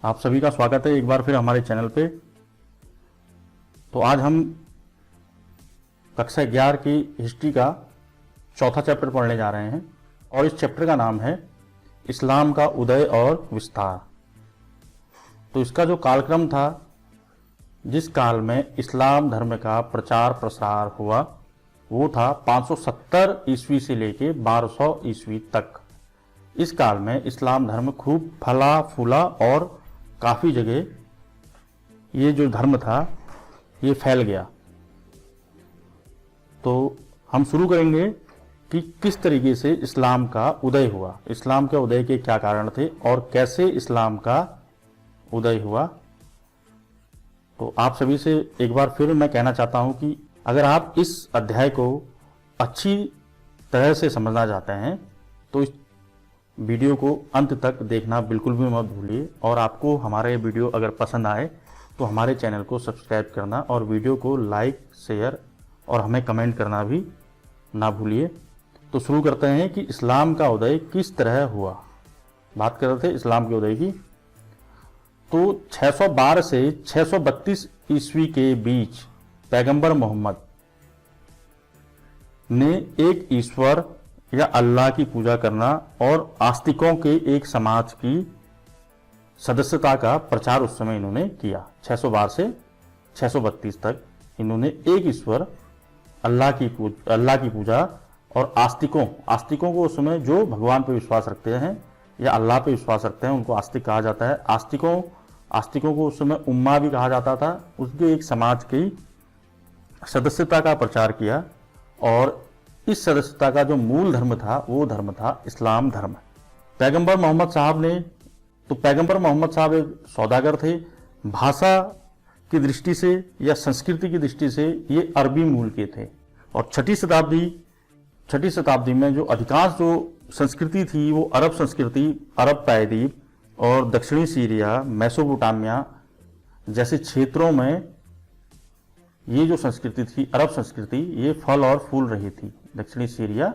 आप सभी का स्वागत है एक बार फिर हमारे चैनल पे। तो आज हम कक्षा 11 की हिस्ट्री का चौथा चैप्टर पढ़ने जा रहे हैं और इस चैप्टर का नाम है इस्लाम का उदय और विस्तार। तो इसका जो कालक्रम था, जिस काल में इस्लाम धर्म का प्रचार प्रसार हुआ, वो था 570 ईस्वी से लेके 1200 ईस्वी तक। इस काल में इस्लाम धर्म खूब फला फूला और काफ़ी जगह ये जो धर्म था ये फैल गया। तो हम शुरू करेंगे कि किस तरीके से इस्लाम का उदय हुआ, इस्लाम के उदय के क्या कारण थे और कैसे इस्लाम का उदय हुआ। तो आप सभी से एक बार फिर मैं कहना चाहता हूं कि अगर आप इस अध्याय को अच्छी तरह से समझना चाहते हैं तो इस वीडियो को अंत तक देखना बिल्कुल भी मत भूलिए, और आपको हमारे वीडियो अगर पसंद आए तो हमारे चैनल को सब्सक्राइब करना और वीडियो को लाइक शेयर और हमें कमेंट करना भी ना भूलिए। तो शुरू करते हैं कि इस्लाम का उदय किस तरह हुआ। बात कर रहे थे इस्लाम के उदय की। तो 612 से 632 ईस्वी के बीच पैगंबर मोहम्मद ने एक ईश्वर या अल्लाह की पूजा करना और आस्तिकों के एक समाज की सदस्यता का प्रचार उस समय इन्होंने किया। 612 से 632 तक इन्होंने एक ईश्वर अल्लाह की पूजा और आस्तिकों को उस समय जो भगवान पर विश्वास रखते हैं या अल्लाह पे विश्वास रखते हैं उनको आस्तिक कहा जाता है। आस्तिकों को उस समय उम्मा भी कहा जाता था। उसके एक समाज की सदस्यता का प्रचार किया और इस सदस्यता का जो मूल धर्म था वो धर्म था इस्लाम धर्म। पैगंबर मोहम्मद साहब एक सौदागर थे। भाषा की दृष्टि से या संस्कृति की दृष्टि से ये अरबी मूल के थे और छठी शताब्दी में जो अधिकांश जो संस्कृति थी वो अरब संस्कृति, अरब प्रायद्वीप और दक्षिणी सीरिया, मेसोपोटामिया जैसे क्षेत्रों में ये जो संस्कृति थी, अरब संस्कृति, ये फल और फूल रही थी। दक्षिणी सीरिया,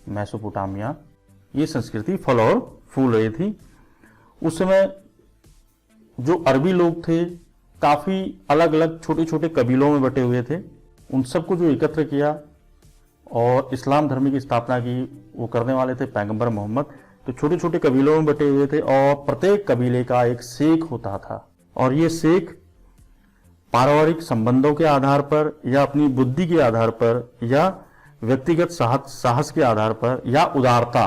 मेसोपोटामिया, ये संस्कृति फल और फूल रही थी। उस समय जो अरबी लोग थे काफ़ी अलग अलग छोटे छोटे कबीलों में बटे हुए थे। उन सबको जो एकत्र किया और इस्लाम धर्म की स्थापना की, वो करने वाले थे पैगंबर मोहम्मद। तो छोटे छोटे कबीलों में बटे हुए थे और प्रत्येक कबीले का एक शेख होता था और ये शेख पारिवारिक संबंधों के आधार पर या अपनी बुद्धि के आधार पर या व्यक्तिगत साहस के आधार पर या उदारता,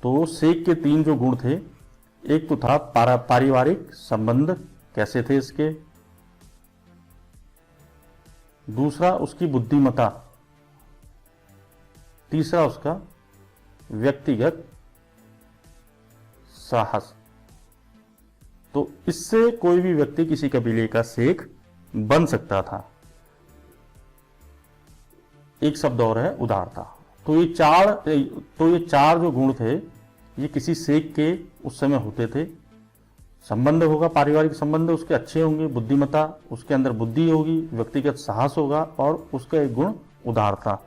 तो शेख के 3 जो गुण थे, एक तो था पारिवारिक संबंध कैसे थे इसके, दूसरा उसकी बुद्धिमत्ता, तीसरा उसका व्यक्तिगत साहस। तो इससे कोई भी व्यक्ति किसी कबीले का शेख बन सकता था। एक शब्द और है उदारता। तो ये चार जो गुण थे ये किसी शेख के उस समय होते थे। संबंध होगा, पारिवारिक संबंध उसके अच्छे होंगे, बुद्धिमत्ता, उसके अंदर बुद्धि होगी, व्यक्तिगत साहस होगा और उसका एक गुण उदारता।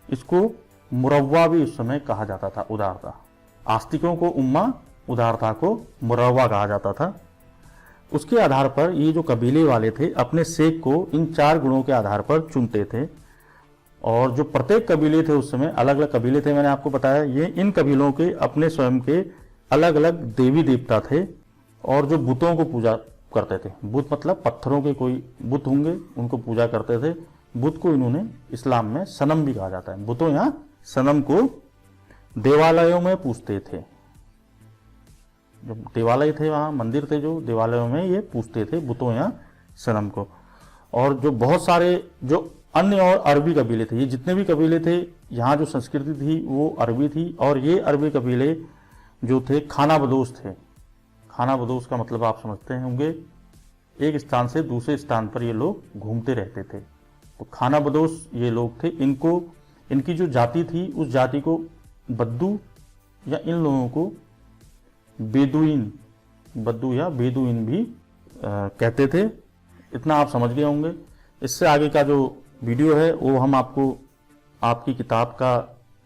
इसको मुरव्वा भी उस समय कहा जाता था, उदारता। आस्तिकों को उम्मा, उदारता को मुरव्वा कहा जाता था। उसके आधार पर ये जो कबीले वाले थे अपने शेख को इन 4 गुणों के आधार पर चुनते थे। और जो प्रत्येक कबीले थे उस समय अलग अलग कबीले थे, मैंने आपको बताया, ये इन कबीलों के अपने स्वयं के अलग अलग देवी देवता थे और जो बुतों को पूजा करते थे। बुत मतलब पत्थरों के कोई बुत होंगे, उनको पूजा करते थे। बुत को इन्होंने इस्लाम में सनम भी कहा जाता है। बुतों या सनम को देवालयों में पूजते थे। जो देवालय थे, वहाँ मंदिर थे, जो देवालयों में ये पूजते थे बुतों या सनम को। और जो बहुत सारे जो अन्य और अरबी कबीले थे, ये जितने भी कबीले थे, यहाँ जो संस्कृति थी वो अरबी थी। और ये अरबी कबीले जो थे खानाबदोश थे। खानाबदोश का मतलब आप समझते होंगे, एक स्थान से दूसरे स्थान पर ये लोग घूमते रहते थे। तो खानाबदोश ये लोग थे। इनकी जो जाति थी उस जाति को बद्दू या इन लोगों को बद्दू या बेदुइन भी कहते थे। इतना आप समझ गए होंगे। इससे आगे का जो वीडियो है वो हम आपको आपकी किताब का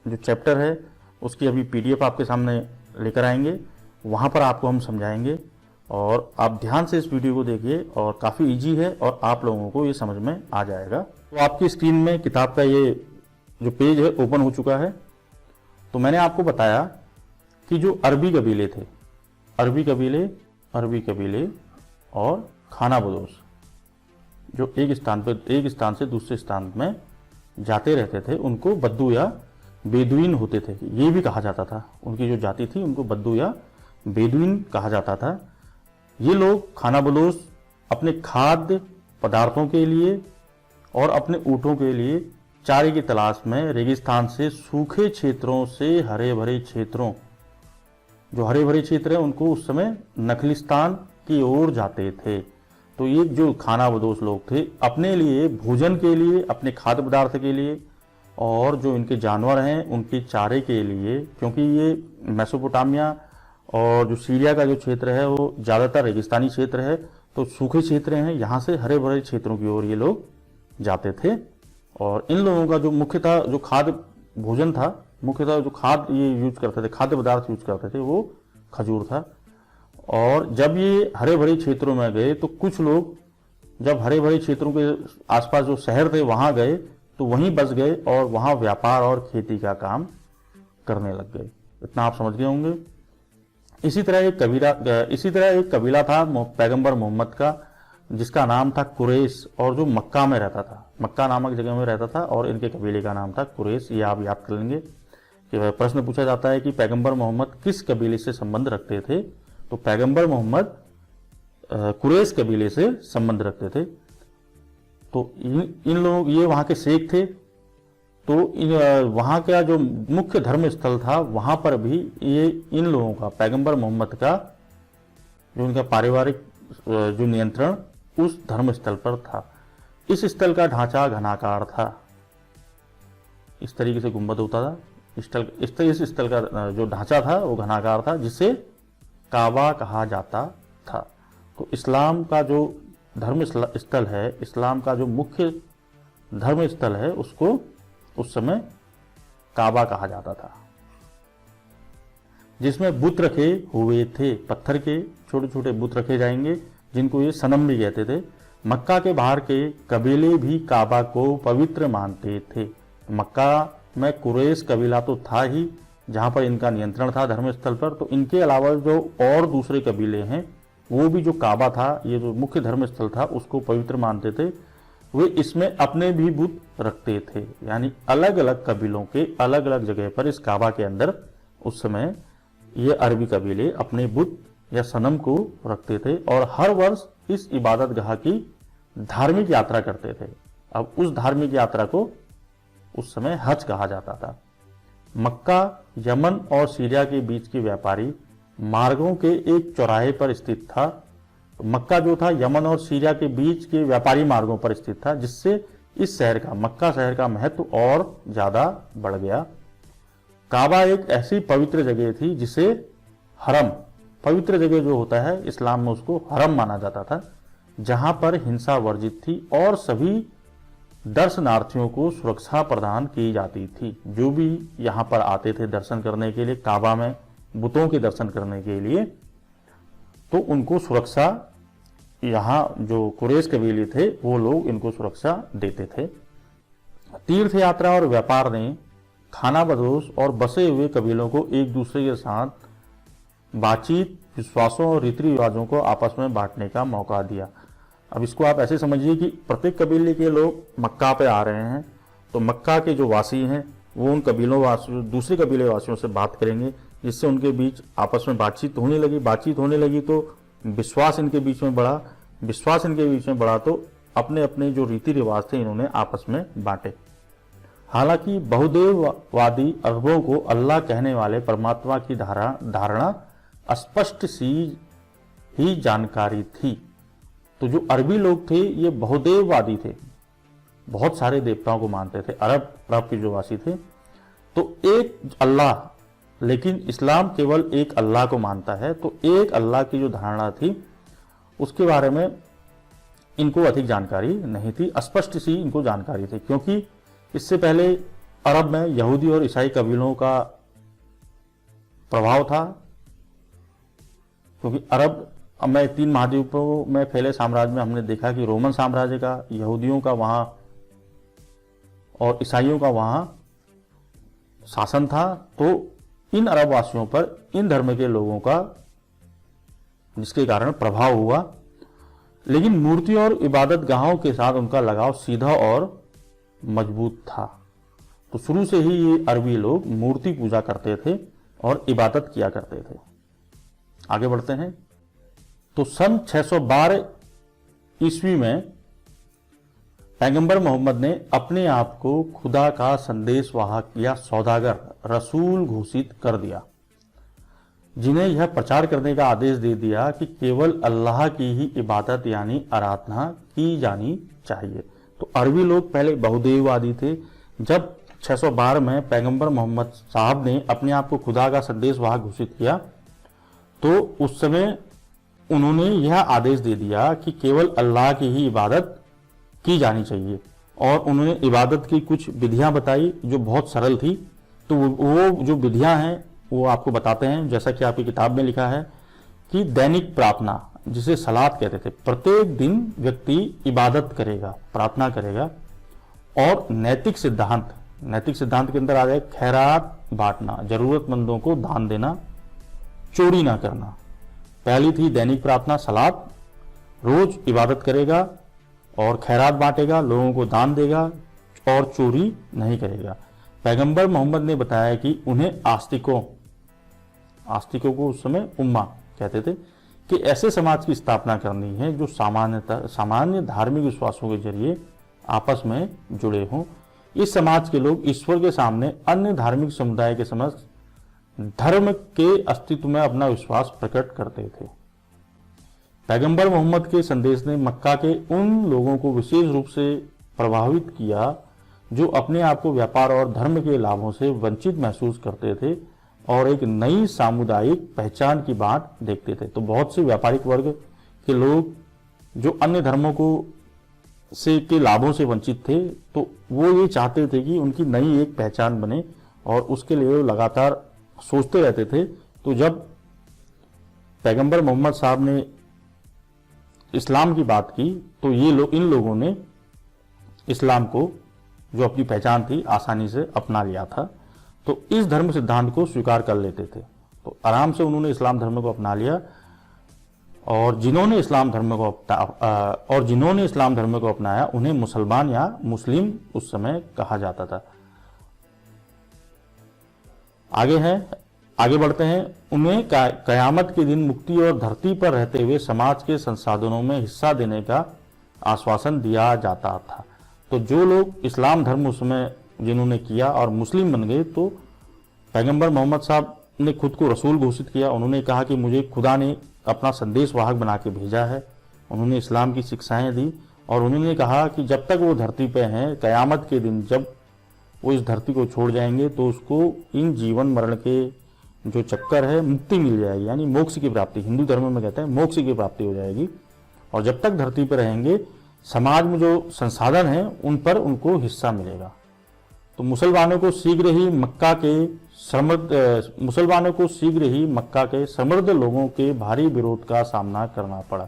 जो चैप्टर है उसकी अभी PDF आपके सामने लेकर आएंगे, वहाँ पर आपको हम समझाएंगे। और आप ध्यान से इस वीडियो को देखिए और काफ़ी इजी है और आप लोगों को ये समझ में आ जाएगा। तो आपकी स्क्रीन में किताब का ये जो पेज है ओपन हो चुका है। तो मैंने आपको बताया कि जो अरबी कबीले थे, अरबी कबीले और खाना बदोश जो एक स्थान से दूसरे स्थान में जाते रहते थे, उनको बद्दू या बेदुइन होते थे, ये भी कहा जाता था। उनकी जो जाति थी उनको बद्दू या बेदुइन कहा जाता था। ये लोग खाना बदोश अपने खाद्य पदार्थों के लिए और अपने ऊँटों के लिए चारे की तलाश में रेगिस्तान से सूखे क्षेत्रों से हरे भरे क्षेत्रों, जो हरे भरे क्षेत्र है उनको उस समय नखलिस्तान की ओर जाते थे। तो ये जो खाना बदोश लोग थे अपने लिए भोजन के लिए, अपने खाद्य पदार्थ के लिए और जो इनके जानवर हैं उनके चारे के लिए, क्योंकि ये मेसोपोटामिया और जो सीरिया का जो क्षेत्र है वो ज़्यादातर रेगिस्तानी क्षेत्र है, तो सूखे क्षेत्र हैं, यहाँ से हरे भरे क्षेत्रों की ओर ये लोग जाते थे। और इन लोगों का जो मुख्यतः जो खाद्य भोजन था, मुख्यतः जो खाद्य ये यूज करते थे, खाद्य पदार्थ यूज करते थे, वो खजूर था। और जब ये हरे भरे क्षेत्रों में गए तो कुछ लोग जब हरे भरे क्षेत्रों के आसपास जो शहर थे वहां गए तो वहीं बस गए और वहां व्यापार और खेती का काम करने लग गए। इतना आप समझ गए होंगे। इसी तरह एक कबीला था पैगंबर मोहम्मद का, जिसका नाम था कुरैश, और जो मक्का में रहता था, मक्का नामक जगह में रहता था, और इनके कबीले का नाम था कुरैश। ये आप याद कर लेंगे कि प्रश्न पूछा जाता है कि पैगंबर मोहम्मद किस कबीले से संबंध रखते थे, तो पैगंबर मोहम्मद कुरैश कबीले से संबंध रखते थे। तो इन लोग, ये वहाँ के शेख थे, तो वहाँ का जो मुख्य धर्म स्थल था वहाँ पर भी ये इन लोगों का, पैगंबर मोहम्मद का जो उनका पारिवारिक जो नियंत्रण उस धर्म स्थल पर था। इस स्थल का ढांचा घनाकार था, इस तरीके से गुंबद होता था। इस स्थल का जो ढांचा था वो घनाकार था, जिसे काबा कहा जाता था। तो इस्लाम का जो धर्म स्थल है, इस्लाम का जो मुख्य धर्म स्थल है, उसको उस समय काबा कहा जाता था, जिसमें बुत रखे हुए थे, पत्थर के छोटे छोटे बुत रखे जाएंगे, जिनको ये सनम भी कहते थे। मक्का के बाहर के कबीले भी काबा को पवित्र मानते थे। मक्का में कुरैश कबीला तो था ही, जहाँ पर इनका नियंत्रण था धर्मस्थल पर, तो इनके अलावा जो और दूसरे कबीले हैं वो भी जो काबा था, ये जो मुख्य धर्मस्थल था, उसको पवित्र मानते थे। वे इसमें अपने भी बुत रखते थे, यानी अलग अलग कबीलों के अलग अलग जगह पर इस काबा के अंदर उस समय ये अरबी कबीले अपने बुत या सनम को रखते थे और हर वर्ष इस इबादत गाह की धार्मिक यात्रा करते थे। अब उस धार्मिक यात्रा को उस समय हज कहा जाता था। मक्का यमन और सीरिया के बीच के व्यापारी मार्गों के एक चौराहे पर स्थित था। मक्का जो था यमन और सीरिया के बीच के व्यापारी मार्गों पर स्थित था, जिससे इस शहर का, मक्का शहर का महत्व और ज्यादा बढ़ गया। काबा एक ऐसी पवित्र जगह थी जिसे हरम, पवित्र जगह जो होता है इस्लाम में उसको हरम माना जाता था, जहां पर हिंसा वर्जित थी और सभी दर्शनार्थियों को सुरक्षा प्रदान की जाती थी। जो भी यहाँ पर आते थे दर्शन करने के लिए, काबा में बुतों के दर्शन करने के लिए, तो उनको सुरक्षा, यहाँ जो कुरैश कबीले थे वो लोग इनको सुरक्षा देते थे। तीर्थ यात्रा और व्यापार ने खाना बदोश और बसे हुए कबीलों को एक दूसरे के साथ बातचीत, विश्वासों और रीति रिवाजों को आपस में बांटने का मौका दिया। अब इसको आप ऐसे समझिए कि प्रत्येक कबीले के लोग मक्का पे आ रहे हैं, तो मक्का के जो वासी हैं वो उन कबीलों वासियों, दूसरे कबीले वासियों से बात करेंगे, जिससे उनके बीच आपस में बातचीत होने लगी तो विश्वास इनके बीच में बढ़ा, तो अपने अपने जो रीति रिवाज थे इन्होंने आपस में बांटे। हालांकि बहुदेववादी अरबों को अल्लाह कहने वाले परमात्मा की धारणा स्पष्ट सी ही जानकारी थी। तो जो अरबी लोग थे ये बहुदेववादी थे, बहुत सारे देवताओं को मानते थे। अरब के जो वासी थे तो एक अल्लाह, लेकिन इस्लाम केवल एक अल्लाह को मानता है, तो एक अल्लाह की जो धारणा थी उसके बारे में इनको अधिक जानकारी नहीं थी, स्पष्ट सी इनको जानकारी थी, क्योंकि इससे पहले अरब में यहूदी और ईसाई कबीलों का प्रभाव था, क्योंकि अब मैं 3 महाद्वीपों में फैले साम्राज्य में हमने देखा कि रोमन साम्राज्य का, यहूदियों का वहां और ईसाइयों का वहां शासन था। तो इन अरब वासियों पर इन धर्म के लोगों का जिसके कारण प्रभाव हुआ, लेकिन मूर्ति और इबादत गाहों के साथ उनका लगाव सीधा और मजबूत था। तो शुरू से ही ये अरबी लोग मूर्ति पूजा करते थे और इबादत किया करते थे। आगे बढ़ते हैं। तो सन 612 ईस्वी में पैगंबर मोहम्मद ने अपने आप को खुदा का संदेशवाहक या सौदागर, रसूल घोषित कर दिया, जिन्हें यह प्रचार करने का आदेश दे दिया कि केवल अल्लाह की ही इबादत यानी आराधना की जानी चाहिए। तो अरबी लोग पहले बहुदेववादी थे। जब 612 में पैगंबर मोहम्मद साहब ने अपने आप को खुदा का संदेशवाहक घोषित किया, तो उस समय उन्होंने यह आदेश दे दिया कि केवल अल्लाह की ही इबादत की जानी चाहिए, और उन्होंने इबादत की कुछ विधियां बताई जो बहुत सरल थी। तो वो जो विधियां हैं वो आपको बताते हैं। जैसा कि आपकी किताब में लिखा है कि दैनिक प्रार्थना, जिसे सलात कहते थे, प्रत्येक दिन व्यक्ति इबादत करेगा, प्रार्थना करेगा। और नैतिक सिद्धांत के अंदर आ जाए खैरात बांटना, जरूरतमंदों को दान देना, चोरी ना करना। पहली थी दैनिक प्रार्थना, सलात, रोज इबादत करेगा और खैरात बांटेगा, लोगों को दान देगा और चोरी नहीं करेगा। पैगंबर मोहम्मद ने बताया कि उन्हें आस्तिकों को उस समय उम्मा कहते थे कि ऐसे समाज की स्थापना करनी है जो सामान्य धार्मिक विश्वासों के जरिए आपस में जुड़े हों। इस समाज के लोग ईश्वर के सामने अन्य धार्मिक समुदाय के समक्ष धर्म के अस्तित्व में अपना विश्वास प्रकट करते थे। पैगंबर मोहम्मद के संदेश ने मक्का के उन लोगों को विशेष रूप से प्रभावित किया जो अपने आप को व्यापार और धर्म के लाभों से वंचित महसूस करते थे और एक नई सामुदायिक पहचान की बात देखते थे। तो बहुत से व्यापारिक वर्ग के लोग जो अन्य धर्मों के लाभों से वंचित थे, तो वो ये चाहते थे कि उनकी नई एक पहचान बने और उसके लिए वो लगातार सोचते रहते थे। तो जब पैगंबर मोहम्मद साहब ने इस्लाम की बात की, तो इन लोगों ने इस्लाम को, जो अपनी पहचान थी, आसानी से अपना लिया था। तो इस धर्म सिद्धांत को स्वीकार कर लेते थे। तो आराम से उन्होंने इस्लाम धर्म को अपना लिया, और जिन्होंने इस्लाम धर्म को अपनाया उन्हें मुसलमान या मुस्लिम उस समय कहा जाता था। आगे बढ़ते हैं। उन्हें कयामत के दिन मुक्ति और धरती पर रहते हुए समाज के संसाधनों में हिस्सा देने का आश्वासन दिया जाता था। तो जो लोग इस्लाम धर्म उसमें जिन्होंने किया और मुस्लिम बन गए, तो पैगंबर मोहम्मद साहब ने खुद को रसूल घोषित किया। उन्होंने कहा कि मुझे खुदा ने अपना संदेशवाहक बना के भेजा है। उन्होंने इस्लाम की शिक्षाएं दी और उन्होंने कहा कि जब तक वो धरती पे हैं, कयामत के दिन जब वो इस धरती को छोड़ जाएंगे तो उसको इन जीवन मरण के जो चक्कर है मुक्ति मिल जाएगी, यानी मोक्ष की प्राप्ति। हिंदू धर्म में कहते हैं मोक्ष की प्राप्ति हो जाएगी। और जब तक धरती पर रहेंगे, समाज में जो संसाधन है उन पर उनको हिस्सा मिलेगा। तो मुसलमानों को शीघ्र ही मक्का के समृद्ध लोगों के भारी विरोध का सामना करना पड़ा।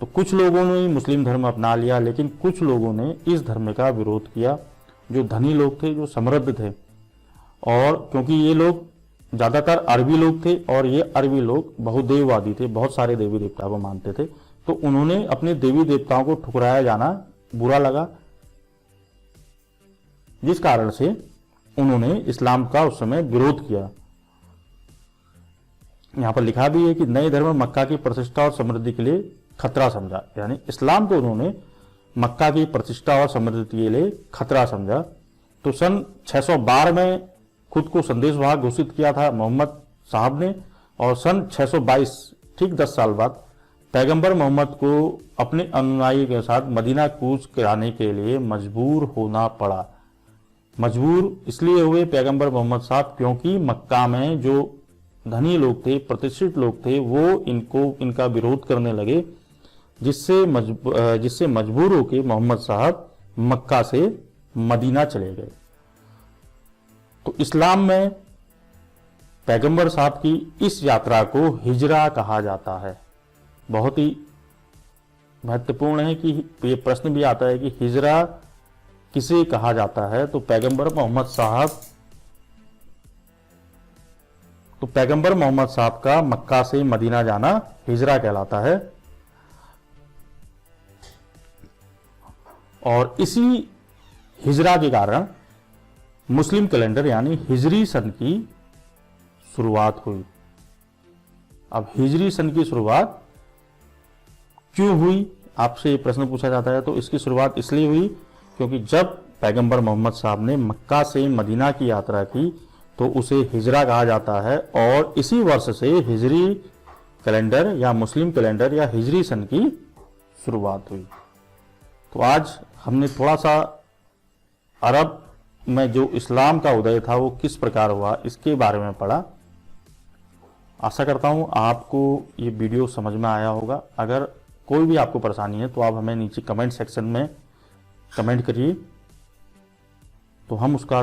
तो कुछ लोगों ने मुस्लिम धर्म अपना लिया, लेकिन कुछ लोगों ने इस धर्म का विरोध किया, जो धनी लोग थे, जो समृद्ध थे। और क्योंकि ये लोग ज्यादातर अरबी लोग थे और ये अरबी लोग बहुदेववादी थे, बहुत सारे देवी देवताओं को मानते थे, तो उन्होंने अपने देवी देवताओं को ठुकराया जाना बुरा लगा, जिस कारण से उन्होंने इस्लाम का उस समय विरोध किया। यहां पर लिखा भी है कि नए धर्म मक्का की प्रतिष्ठा और समृद्धि के लिए खतरा समझा, यानी इस्लाम को उन्होंने मक्का की प्रतिष्ठा और समृद्धि के लिए खतरा समझा। तो सन 612 में खुद को संदेशवाहक घोषित किया था मोहम्मद साहब ने, और सन 622 ठीक 10 साल बाद पैगंबर मोहम्मद को अपने अनुयायी के साथ मदीना कूच कराने के लिए मजबूर होना पड़ा। मजबूर इसलिए हुए पैगंबर मोहम्मद साहब क्योंकि मक्का में जो धनी लोग थे, प्रतिष्ठित लोग थे, वो इनका विरोध करने लगे, जिससे मजबूर होकर मोहम्मद साहब मक्का से मदीना चले गए। तो इस्लाम में पैगंबर साहब की इस यात्रा को हिजरा कहा जाता है। बहुत ही महत्वपूर्ण है कि ये प्रश्न भी आता है कि हिजरा किसे कहा जाता है। तो पैगंबर मोहम्मद साहब का मक्का से मदीना जाना हिजरा कहलाता है। और इसी हिजरा के कारण मुस्लिम कैलेंडर यानी हिजरी सन की शुरुआत हुई। अब हिजरी सन की शुरुआत क्यों हुई, आपसे ये प्रश्न पूछा जाता है। तो इसकी शुरुआत इसलिए हुई क्योंकि जब पैगंबर मोहम्मद साहब ने मक्का से मदीना की यात्रा की तो उसे हिजरा कहा जाता है, और इसी वर्ष से हिजरी कैलेंडर या मुस्लिम कैलेंडर या हिजरी सन की शुरुआत हुई। तो आज हमने थोड़ा सा अरब में जो इस्लाम का उदय था वो किस प्रकार हुआ इसके बारे में पढ़ा। आशा करता हूँ आपको ये वीडियो समझ में आया होगा। अगर कोई भी आपको परेशानी है तो आप हमें नीचे कमेंट सेक्शन में कमेंट करिए, तो हम उसका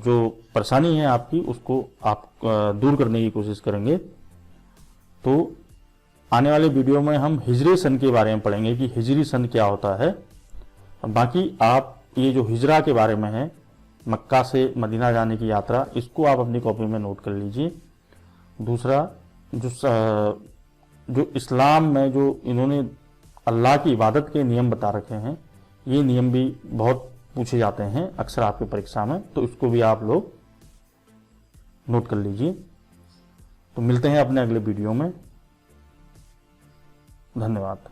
जो परेशानी है आपकी उसको आप दूर करने की कोशिश करेंगे। तो आने वाले वीडियो में हम हिजरी सन के बारे में पढ़ेंगे कि हिजरी सन क्या होता है। बाकी आप ये जो हिजरा के बारे में है, मक्का से मदीना जाने की यात्रा, इसको आप अपनी कॉपी में नोट कर लीजिए। दूसरा, जो इस्लाम में जो इन्होंने अल्लाह की इबादत के नियम बता रखे हैं, ये नियम भी बहुत पूछे जाते हैं अक्सर आपकी परीक्षा में, तो इसको भी आप लोग नोट कर लीजिए। तो मिलते हैं अपने अगले वीडियो में। धन्यवाद।